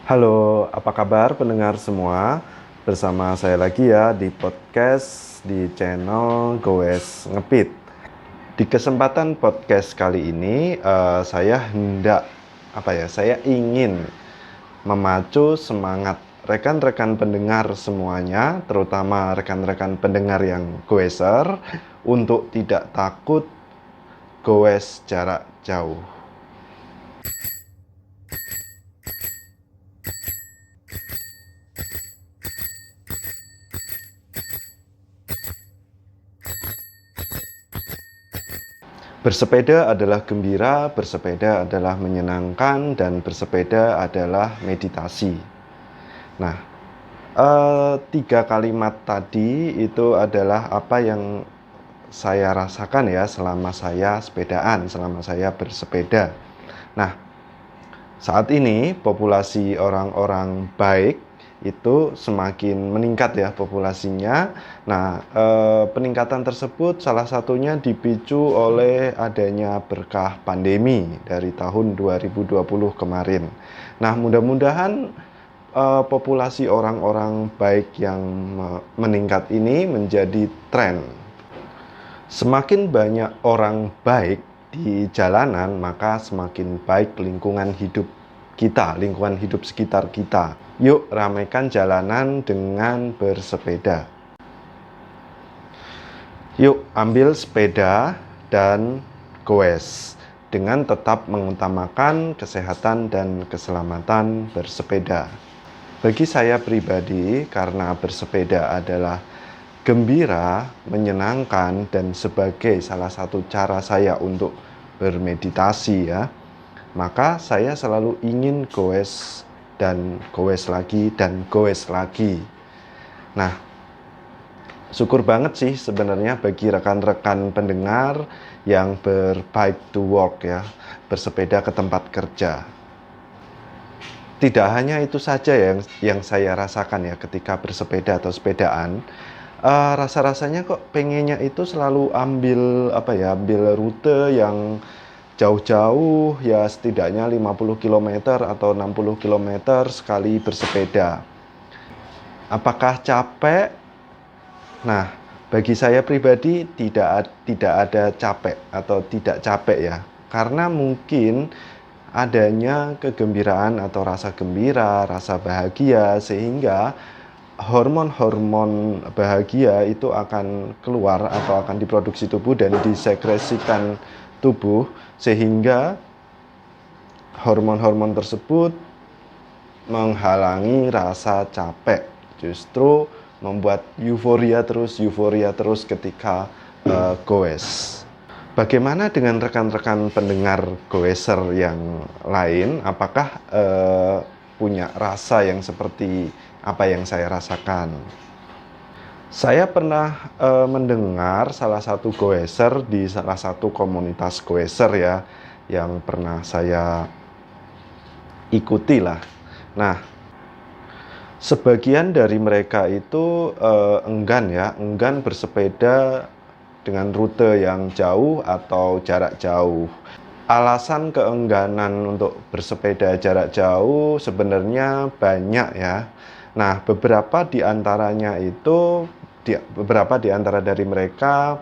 Halo, apa kabar pendengar semua? Bersama saya lagi ya di podcast di channel Goes Ngepit. Di kesempatan podcast kali ini saya saya ingin memacu semangat rekan-rekan pendengar semuanya, terutama rekan-rekan pendengar yang goeser, untuk tidak takut goes jarak jauh. Bersepeda adalah gembira, bersepeda adalah menyenangkan, dan bersepeda adalah meditasi. Nah, tiga kalimat tadi itu adalah apa yang saya rasakan ya selama saya sepedaan, selama saya bersepeda. Nah, saat ini populasi orang-orang baik itu semakin meningkat ya populasinya. Nah, peningkatan tersebut salah satunya dipicu oleh adanya berkah pandemi dari tahun 2020 kemarin. Nah, mudah-mudahan populasi orang-orang baik yang meningkat ini menjadi tren. Semakin banyak orang baik di jalanan, maka semakin baik lingkungan hidup kita, lingkungan hidup sekitar kita. Yuk ramaikan jalanan dengan bersepeda. Yuk ambil sepeda dan goes dengan tetap mengutamakan kesehatan dan keselamatan bersepeda. Bagi saya pribadi, karena bersepeda adalah gembira, menyenangkan, dan sebagai salah satu cara saya untuk bermeditasi ya, maka saya selalu ingin goes dan goes lagi dan goes lagi. Nah, syukur banget sih sebenarnya bagi rekan-rekan pendengar yang berbike to work ya, bersepeda ke tempat kerja. Tidak hanya itu saja yang saya rasakan ya ketika bersepeda atau sepedaan. Rasa-rasanya kok pengennya itu selalu ambil rute yang jauh-jauh ya, setidaknya 50 km atau 60 km sekali bersepeda. Apakah capek? Nah, bagi saya pribadi tidak ada capek atau tidak capek ya. Karena mungkin adanya kegembiraan atau rasa gembira, rasa bahagia, sehingga hormon-hormon bahagia itu akan keluar atau akan diproduksi tubuh dan disekresikan tubuh, sehingga hormon-hormon tersebut menghalangi rasa capek, justru membuat euforia terus ketika goes. Bagaimana dengan rekan-rekan pendengar goeser yang lain? Apakah punya rasa yang seperti apa yang saya rasakan? Saya pernah mendengar salah satu goeser di salah satu komunitas goeser ya, yang pernah saya ikuti lah. Nah, sebagian dari mereka itu enggan bersepeda dengan rute yang jauh atau jarak jauh. Alasan keengganan untuk bersepeda jarak jauh sebenarnya banyak ya. Nah, beberapa di antara dari mereka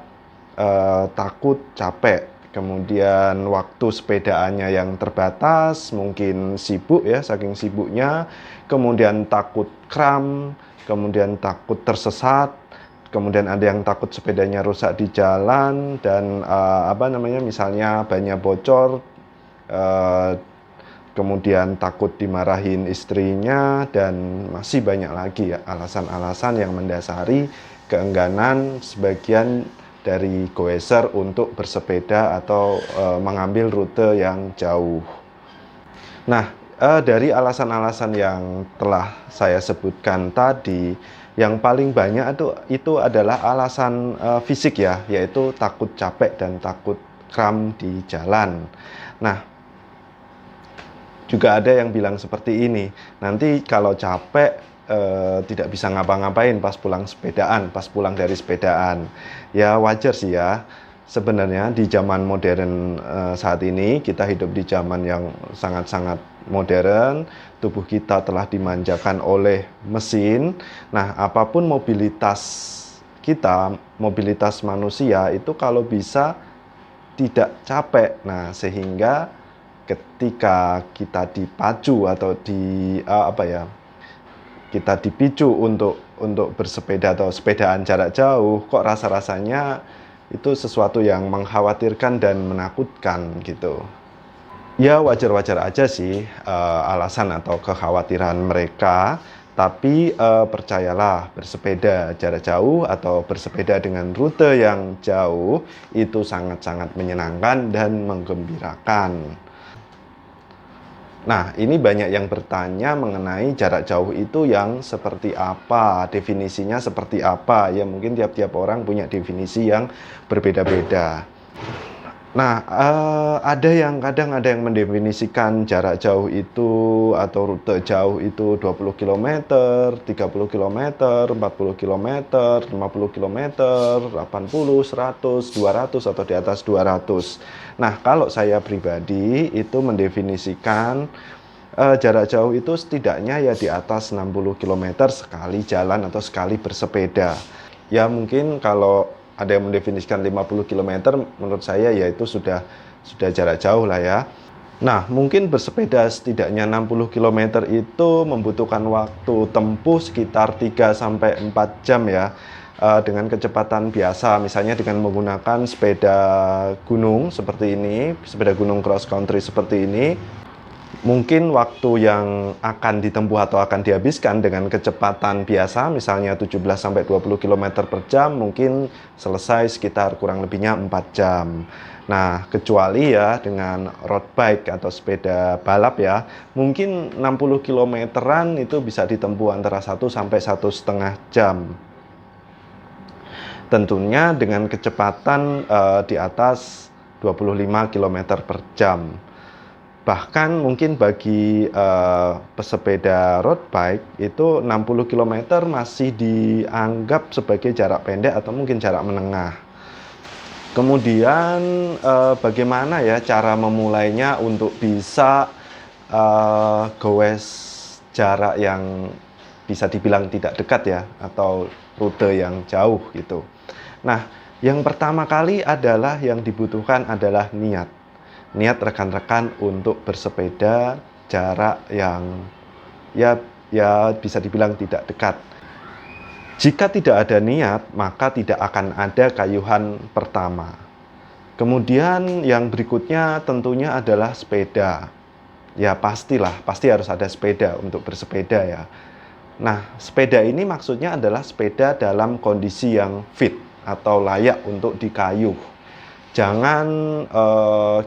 takut capek. Kemudian waktu sepedaannya yang terbatas, mungkin sibuk ya, saking sibuknya. Kemudian takut kram, kemudian takut tersesat. Kemudian ada yang takut sepedanya rusak di jalan dan misalnya bannya bocor, kemudian takut dimarahin istrinya, dan masih banyak lagi ya alasan-alasan yang mendasari keengganan sebagian dari goeser untuk bersepeda atau mengambil rute yang jauh. Nah, dari alasan-alasan yang telah saya sebutkan tadi, yang paling banyak itu adalah alasan fisik ya, yaitu takut capek dan takut kram di jalan. Nah, juga ada yang bilang seperti ini, nanti kalau capek tidak bisa ngapa-ngapain pas pulang dari sepedaan. Ya wajar sih ya. Sebenarnya di zaman modern saat ini, kita hidup di zaman yang sangat-sangat modern, tubuh kita telah dimanjakan oleh mesin. Nah, apapun mobilitas kita, mobilitas manusia itu kalau bisa tidak capek. Nah, sehingga ketika kita dipacu atau kita dipicu untuk bersepeda atau sepedaan jarak jauh, kok rasa-rasanya itu sesuatu yang mengkhawatirkan dan menakutkan gitu. Ya wajar-wajar aja sih alasan atau kekhawatiran mereka, tapi percayalah bersepeda jarak jauh atau bersepeda dengan rute yang jauh itu sangat-sangat menyenangkan dan menggembirakan. Nah, ini banyak yang bertanya mengenai jarak jauh itu yang seperti apa, definisinya seperti apa. Ya mungkin tiap-tiap orang punya definisi yang berbeda-beda. Nah, kadang ada yang mendefinisikan jarak jauh itu atau rute jauh itu 20 kilometer, 30 kilometer, 40 kilometer, 50 kilometer, 80, 100, 200 atau di atas 200. Nah, kalau saya pribadi itu mendefinisikan jarak jauh itu setidaknya ya di atas 60 kilometer sekali jalan atau sekali bersepeda. Ya mungkin kalau ada yang mendefinisikan 50 kilometer, menurut saya ya itu sudah jarak jauh lah ya. Nah, mungkin bersepeda setidaknya 60 kilometer itu membutuhkan waktu tempuh sekitar 3-4 jam ya. Dengan kecepatan biasa, misalnya dengan menggunakan sepeda gunung seperti ini, sepeda gunung cross country seperti ini. Mungkin waktu yang akan ditempuh atau akan dihabiskan dengan kecepatan biasa, misalnya 17-20 km per jam, mungkin selesai sekitar kurang lebihnya 4 jam. Nah, kecuali ya dengan road bike atau sepeda balap ya, mungkin 60 kilometeran itu bisa ditempuh antara 1-1,5 jam. Tentunya dengan kecepatan di atas 25 km per jam. Bahkan mungkin bagi pesepeda road bike itu 60 km masih dianggap sebagai jarak pendek atau mungkin jarak menengah. Kemudian bagaimana ya cara memulainya untuk bisa goes jarak yang bisa dibilang tidak dekat ya atau rute yang jauh gitu. Nah, yang pertama kali adalah yang dibutuhkan adalah niat rekan-rekan untuk bersepeda jarak yang ya bisa dibilang tidak dekat. Jika tidak ada niat, maka tidak akan ada kayuhan pertama. Kemudian yang berikutnya tentunya adalah sepeda. Ya pasti harus ada sepeda untuk bersepeda ya. Nah, sepeda ini maksudnya adalah sepeda dalam kondisi yang fit atau layak untuk dikayuh. Jangan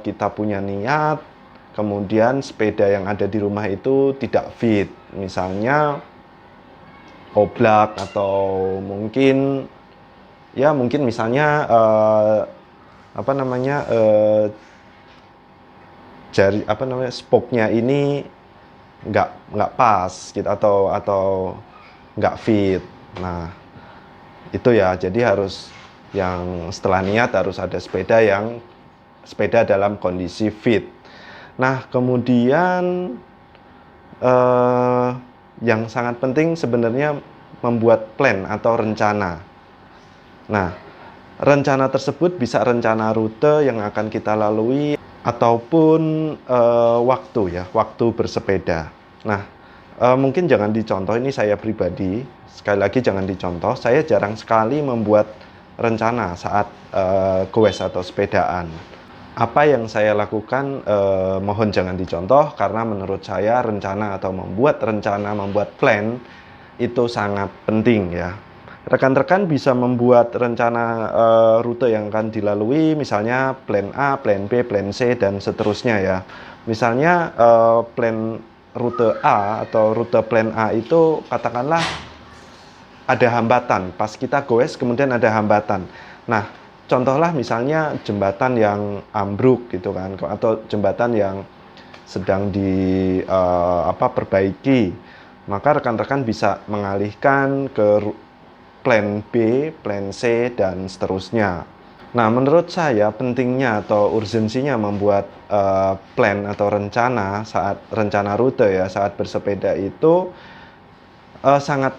kita punya niat, kemudian sepeda yang ada di rumah itu tidak fit. Misalnya oblak atau mungkin misalnya spoknya ini nggak pas gitu atau nggak fit. Nah, itu ya, jadi harus yang setelah niat harus ada sepeda dalam kondisi fit. Nah, kemudian yang sangat penting sebenarnya membuat plan atau rencana. Nah, rencana tersebut bisa rencana rute yang akan kita lalui ataupun waktu bersepeda. Nah, mungkin jangan dicontoh, ini saya pribadi, sekali lagi jangan dicontoh, saya jarang sekali membuat rencana saat goes atau sepedaan. Apa yang saya lakukan mohon jangan dicontoh, karena menurut saya rencana atau membuat plan itu sangat penting ya. Rekan-rekan bisa membuat rencana rute yang akan dilalui, misalnya plan A, plan B, plan C, dan seterusnya ya. Misalnya plan rute A atau rute plan A itu katakanlah ada hambatan, pas kita goes kemudian ada hambatan. Nah, contohlah misalnya jembatan yang ambruk gitu kan, atau jembatan yang sedang perbaiki, maka rekan-rekan bisa mengalihkan ke plan B, plan C, dan seterusnya. Nah, menurut saya pentingnya atau urgensinya membuat, plan atau rencana rute ya, saat bersepeda itu, sangat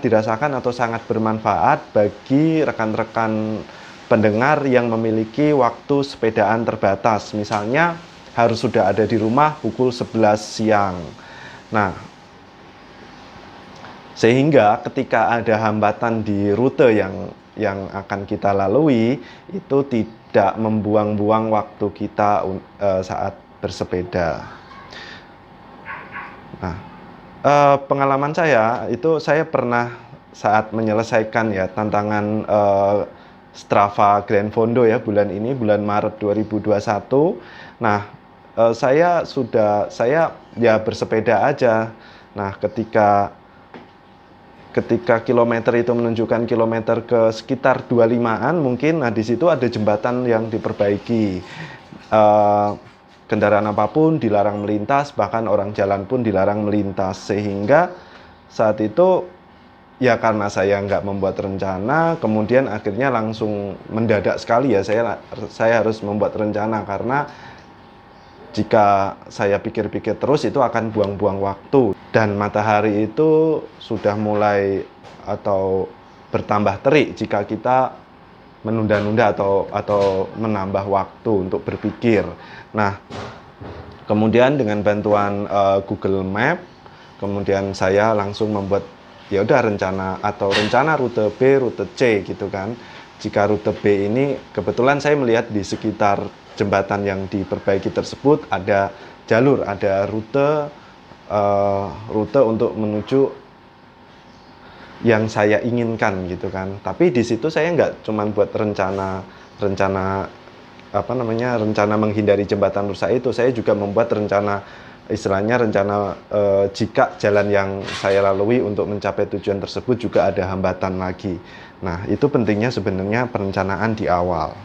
dirasakan atau sangat bermanfaat bagi rekan-rekan pendengar yang memiliki waktu sepedaan terbatas. Misalnya harus sudah ada di rumah pukul 11 siang. Nah, sehingga ketika ada hambatan di rute yang akan kita lalui, itu tidak membuang-buang waktu kita saat bersepeda. Nah, pengalaman saya itu saya pernah saat menyelesaikan ya tantangan Strava Grand Fondo ya bulan Maret 2021. Nah, saya ya bersepeda aja. Nah, ketika kilometer itu menunjukkan kilometer ke sekitar 25-an mungkin, nah di situ ada jembatan yang diperbaiki. Kendaraan apapun dilarang melintas, bahkan orang jalan pun dilarang melintas. Sehingga saat itu ya karena saya nggak membuat rencana, kemudian akhirnya langsung mendadak sekali ya saya harus membuat rencana, karena jika saya pikir-pikir terus itu akan buang-buang waktu, dan matahari itu sudah mulai atau bertambah terik jika kita menunda-nunda atau menambah waktu untuk berpikir. Nah, kemudian dengan bantuan Google Map, kemudian saya langsung membuat ya udah rencana rute B, rute C gitu kan. Jika rute B ini kebetulan saya melihat di sekitar jembatan yang diperbaiki tersebut ada rute untuk menuju yang saya inginkan gitu kan. Tapi di situ saya nggak cuman buat rencana rencana menghindari jembatan rusak itu. Saya juga membuat rencana jika jalan yang saya lalui untuk mencapai tujuan tersebut juga ada hambatan lagi. Nah, itu pentingnya sebenarnya perencanaan di awal.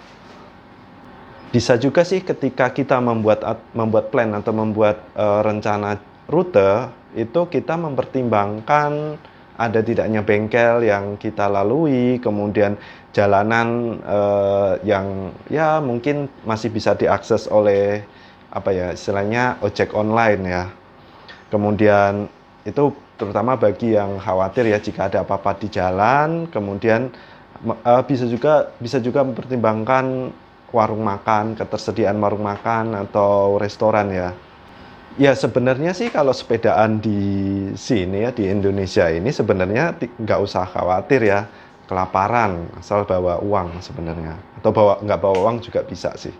Bisa juga sih ketika kita membuat plan atau membuat rencana rute, itu kita mempertimbangkan ada tidaknya bengkel yang kita lalui, kemudian jalanan yang ya mungkin masih bisa diakses oleh istilahnya ojek online ya. Kemudian itu terutama bagi yang khawatir ya jika ada apa-apa di jalan. Kemudian bisa juga mempertimbangkan ketersediaan warung makan atau restoran ya. Ya sebenarnya sih kalau sepedaan di sini ya, di Indonesia ini sebenarnya nggak usah khawatir ya kelaparan, asal bawa uang sebenarnya. Atau nggak bawa uang juga bisa sih.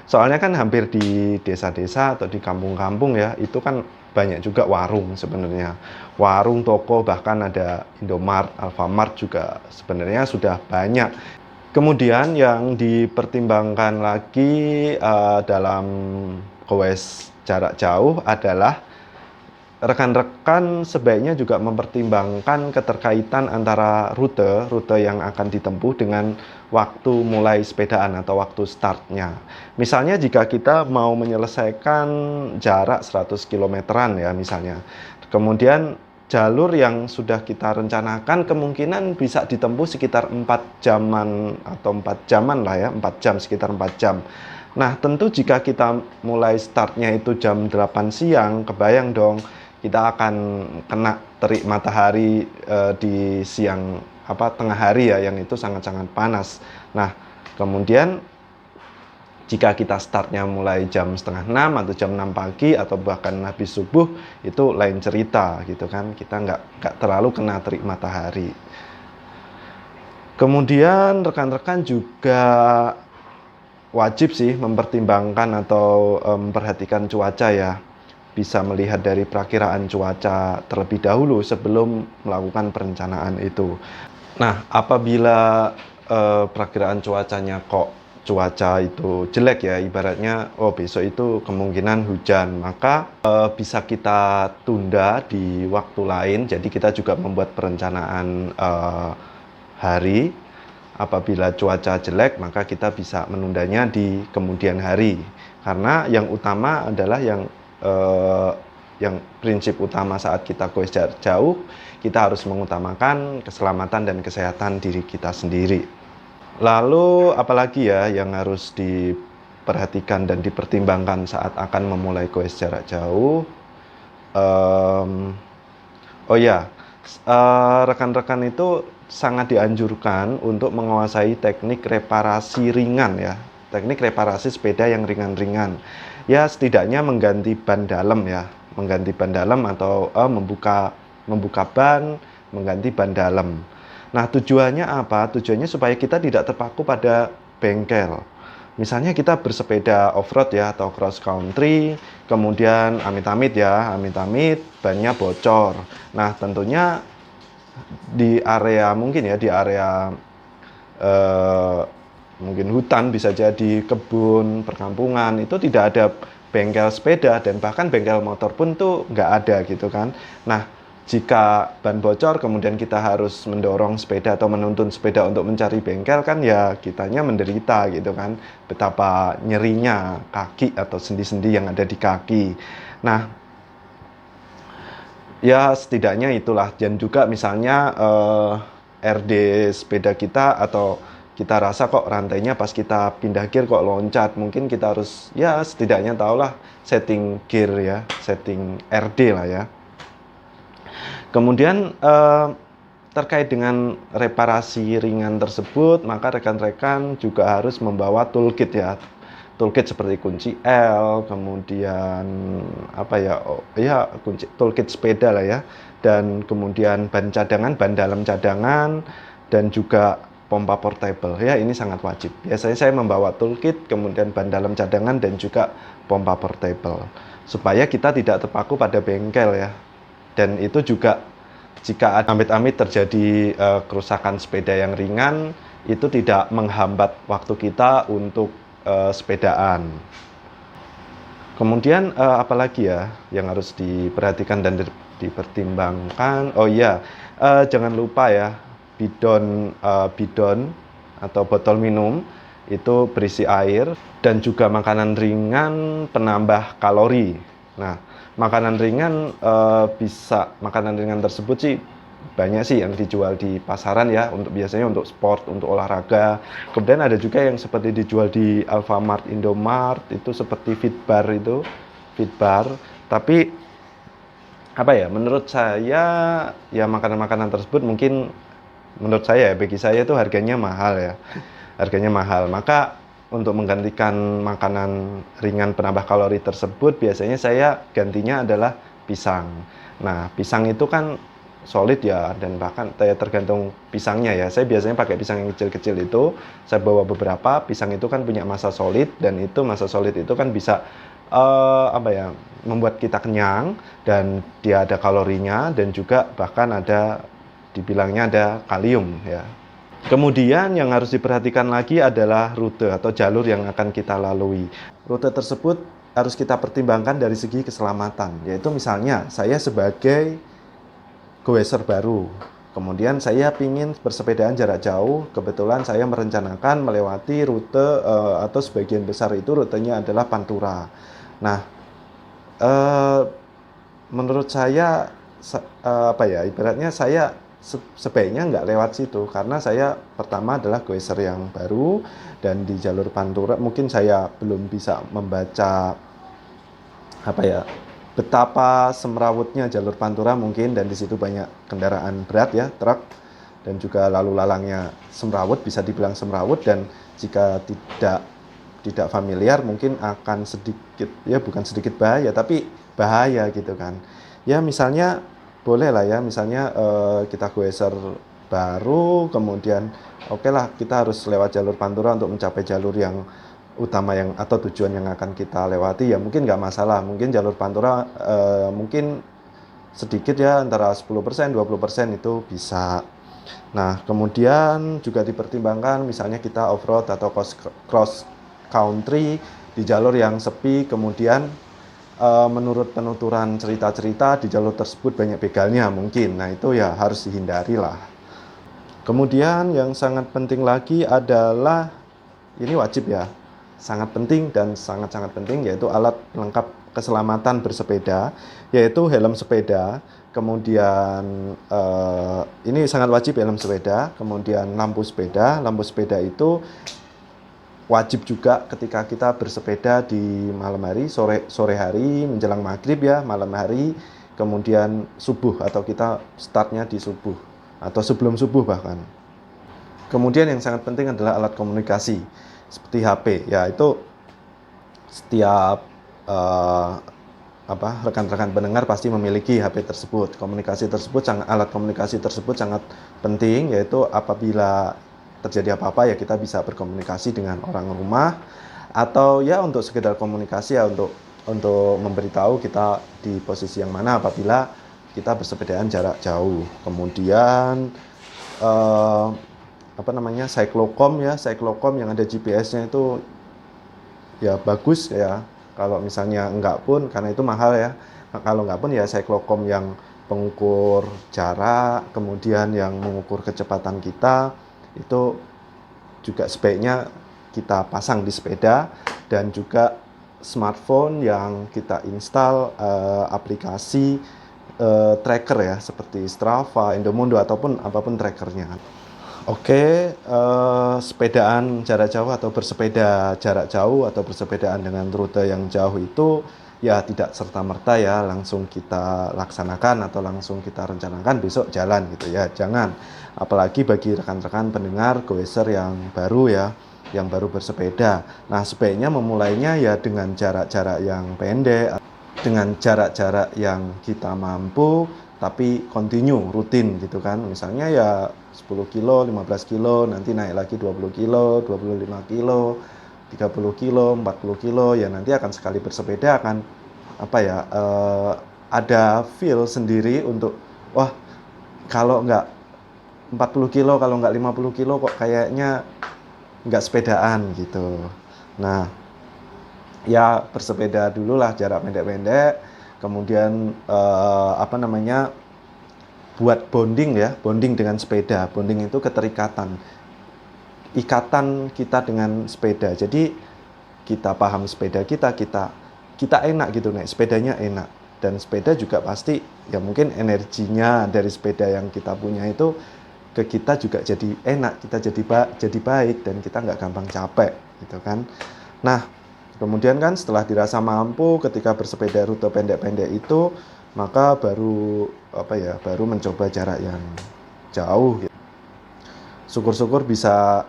Soalnya kan hampir di desa-desa atau di kampung-kampung ya, itu kan banyak juga warung sebenarnya. Warung, toko, bahkan ada Indomart, Alfamart juga sebenarnya sudah banyak. Kemudian yang dipertimbangkan lagi dalam goes jarak jauh adalah rekan-rekan sebaiknya juga mempertimbangkan keterkaitan antara rute yang akan ditempuh dengan waktu mulai sepedaan atau waktu startnya. Misalnya jika kita mau menyelesaikan jarak 100 kilometeran ya misalnya, kemudian jalur yang sudah kita rencanakan kemungkinan bisa ditempuh sekitar 4 jaman atau 4 jaman lah ya, 4 jam, sekitar 4 jam. Nah, tentu jika kita mulai startnya itu jam 8 siang, kebayang dong kita akan kena terik matahari di tengah hari ya, yang itu sangat-sangat panas. Nah, kemudian jika kita startnya mulai jam setengah 6 atau jam 6 pagi atau bahkan habis subuh, itu lain cerita gitu kan, kita nggak terlalu kena terik matahari. Kemudian rekan-rekan juga wajib sih mempertimbangkan atau memperhatikan cuaca ya. Bisa melihat dari perakiraan cuaca terlebih dahulu sebelum melakukan perencanaan itu. Nah, apabila perakiraan cuaca itu jelek ya, ibaratnya besok itu kemungkinan hujan, maka bisa kita tunda di waktu lain. Jadi kita juga membuat perencanaan hari. Apabila cuaca jelek, maka kita bisa menundanya di kemudian hari. Karena yang utama adalah yang prinsip utama saat kita goes jarak jauh, kita harus mengutamakan keselamatan dan kesehatan diri kita sendiri. Lalu apalagi ya yang harus diperhatikan dan dipertimbangkan saat akan memulai goes jarak jauh? Mmm, oh ya, rekan-rekan itu sangat dianjurkan untuk menguasai teknik reparasi ringan ya, teknik reparasi sepeda yang ringan-ringan. Ya setidaknya mengganti ban dalam ya, mengganti ban dalam atau, membuka membuka ban, mengganti ban dalam. Nah tujuannya apa? Tujuannya supaya kita tidak terpaku pada bengkel. Misalnya kita bersepeda off-road ya atau cross country, kemudian amit-amit ya, amit-amit bannya bocor. Nah, tentunya di area mungkin ya, di area eh, mungkin hutan, bisa jadi kebun, perkampungan, itu tidak ada bengkel sepeda dan bahkan bengkel motor pun tuh nggak ada gitu kan. Nah, jika ban bocor kemudian kita harus mendorong sepeda atau menuntun sepeda untuk mencari bengkel kan ya kitanya menderita gitu kan. Betapa nyerinya kaki atau sendi-sendi yang ada di kaki. Nah, ya setidaknya itulah dan juga misalnya RD sepeda kita atau kita rasa kok rantainya pas kita pindah gear kok loncat, mungkin kita harus ya setidaknya tahulah setting gear ya, setting RD lah ya. Kemudian terkait dengan reparasi ringan tersebut, maka rekan-rekan juga harus membawa toolkit ya. Toolkit seperti kunci L, kemudian apa ya? Oh, ya kunci toolkit sepeda lah ya. Dan kemudian ban cadangan, ban dalam cadangan dan juga pompa portable. Ya, ini sangat wajib. Biasanya saya membawa toolkit, kemudian ban dalam cadangan dan juga pompa portable supaya kita tidak terpaku pada bengkel ya. Dan itu juga jika amit-amit terjadi kerusakan sepeda yang ringan, itu tidak menghambat waktu kita untuk sepedaan. Kemudian apalagi ya yang harus diperhatikan dan dipertimbangkan? Oh iya, jangan lupa ya bidon atau botol minum itu berisi air dan juga makanan ringan penambah kalori. Nah, makanan ringan tersebut sih banyak sih yang dijual di pasaran ya, untuk biasanya untuk sport, untuk olahraga. Kemudian ada juga yang seperti dijual di Alfamart, Indomart, itu seperti Fitbar. Tapi apa ya, menurut saya ya makanan-makanan tersebut mungkin menurut saya ya, bagi saya itu harganya mahal ya. Harganya mahal. Maka untuk menggantikan makanan ringan penambah kalori tersebut biasanya saya gantinya adalah pisang. Nah, pisang itu kan solid ya dan bahkan tergantung pisangnya ya. Saya biasanya pakai pisang yang kecil-kecil itu. Saya bawa beberapa. Pisang itu kan punya massa solid dan itu massa solid itu kan bisa apa ya, membuat kita kenyang dan dia ada kalorinya dan juga bahkan ada dibilangnya ada kalium ya. Kemudian yang harus diperhatikan lagi adalah rute atau jalur yang akan kita lalui. Rute tersebut harus kita pertimbangkan dari segi keselamatan, yaitu misalnya saya sebagai goeser baru, kemudian saya ingin bersepedaan jarak jauh, kebetulan saya merencanakan melewati rute atau sebagian besar itu rutenya adalah Pantura. Nah, eh, menurut saya apa ya, ibaratnya saya sebaiknya nggak lewat situ karena saya pertama adalah goeser yang baru dan di jalur Pantura mungkin saya belum bisa membaca apa ya, betapa semrawutnya jalur Pantura mungkin, dan di situ banyak kendaraan berat ya, truk, dan juga lalu lalangnya semrawut, bisa dibilang semrawut, dan jika tidak familiar mungkin akan sedikit ya, bukan sedikit bahaya tapi bahaya gitu kan. Ya misalnya boleh lah ya, misalnya kita goeser baru, kemudian oke lah kita harus lewat jalur Pantura untuk mencapai jalur yang utama yang atau tujuan yang akan kita lewati, ya mungkin nggak masalah. Mungkin jalur Pantura mungkin sedikit ya, antara 10%, 20% itu bisa. Nah, kemudian juga dipertimbangkan misalnya kita off-road atau cross country di jalur yang sepi, kemudian menurut penuturan cerita-cerita di jalur tersebut banyak begalnya mungkin. Nah, itu ya harus dihindari lah. Kemudian yang sangat penting lagi adalah, ini wajib ya, sangat penting dan sangat-sangat penting, yaitu alat pelengkap keselamatan bersepeda, yaitu helm sepeda. kemudian ini sangat wajib helm sepeda, kemudian lampu sepeda. Lampu sepeda itu wajib juga ketika kita bersepeda di malam hari, sore hari menjelang maghrib ya, malam hari, kemudian subuh atau kita startnya di subuh atau sebelum subuh bahkan. Kemudian yang sangat penting adalah alat komunikasi seperti HP ya, itu setiap rekan-rekan pendengar pasti memiliki HP tersebut. Alat komunikasi tersebut sangat penting, yaitu apabila terjadi apa-apa ya kita bisa berkomunikasi dengan orang rumah, atau ya untuk sekedar komunikasi ya untuk memberitahu kita di posisi yang mana apabila kita bersepedaan jarak jauh. Kemudian cyclocom yang ada GPS-nya itu ya bagus ya. Kalau misalnya enggak pun, karena itu mahal ya, kalau enggak pun ya cyclocom yang pengukur jarak, kemudian yang mengukur kecepatan kita, itu juga sebaiknya kita pasang di sepeda. Dan juga smartphone yang kita install aplikasi tracker ya, seperti Strava, Endomondo, ataupun apapun trackernya. Oke, sepedaan jarak jauh atau bersepeda jarak jauh atau bersepedaan dengan rute yang jauh itu ya tidak serta-merta ya langsung kita laksanakan atau langsung kita rencanakan besok jalan gitu ya. Jangan. Apalagi bagi rekan-rekan pendengar goeser yang baru ya, yang baru bersepeda. Nah, sebaiknya memulainya ya dengan jarak-jarak yang pendek, dengan jarak-jarak yang kita mampu, tapi continue, rutin gitu kan. Misalnya ya 10 kilo, 15 kilo, nanti naik lagi 20 kilo, 25 kilo, 30 kilo, 40 kilo, ya nanti akan sekali bersepeda akan ada feel sendiri untuk, wah kalau nggak 40 kilo, kalau nggak 50 kilo kok kayaknya nggak sepedaan gitu. Nah, ya bersepeda dulu lah jarak pendek-pendek, kemudian buat bonding ya, bonding dengan sepeda. Bonding itu keterikatan, ikatan kita dengan sepeda. Jadi kita paham sepeda kita enak gitu naik sepedanya enak, dan sepeda juga pasti ya mungkin energinya dari sepeda yang kita punya itu ke kita juga jadi enak, kita jadi baik, dan kita nggak gampang capek gitu kan. Nah, kemudian kan setelah dirasa mampu ketika bersepeda rute pendek-pendek itu, maka baru mencoba jarak yang jauh gitu. Syukur-syukur bisa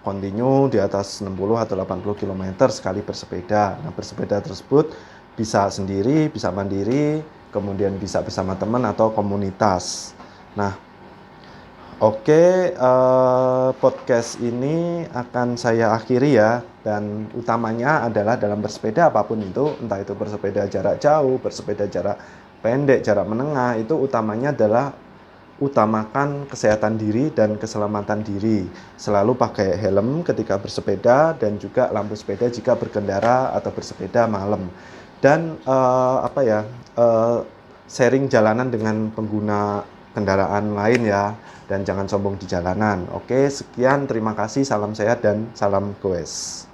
continue di atas 60 atau 80 km sekali bersepeda. Nah, bersepeda tersebut bisa sendiri, bisa mandiri, kemudian bisa bersama teman atau komunitas. Nah, oke, podcast ini akan saya akhiri ya, dan utamanya adalah dalam bersepeda apapun itu, entah itu bersepeda jarak jauh, bersepeda jarak pendek, jarak menengah, itu utamanya adalah utamakan kesehatan diri dan keselamatan diri. Selalu pakai helm ketika bersepeda, dan juga lampu sepeda jika berkendara atau bersepeda malam. Dan sharing jalanan dengan pengguna kendaraan lain ya, dan jangan sombong di jalanan. Oke, sekian, terima kasih, salam sehat dan salam goes.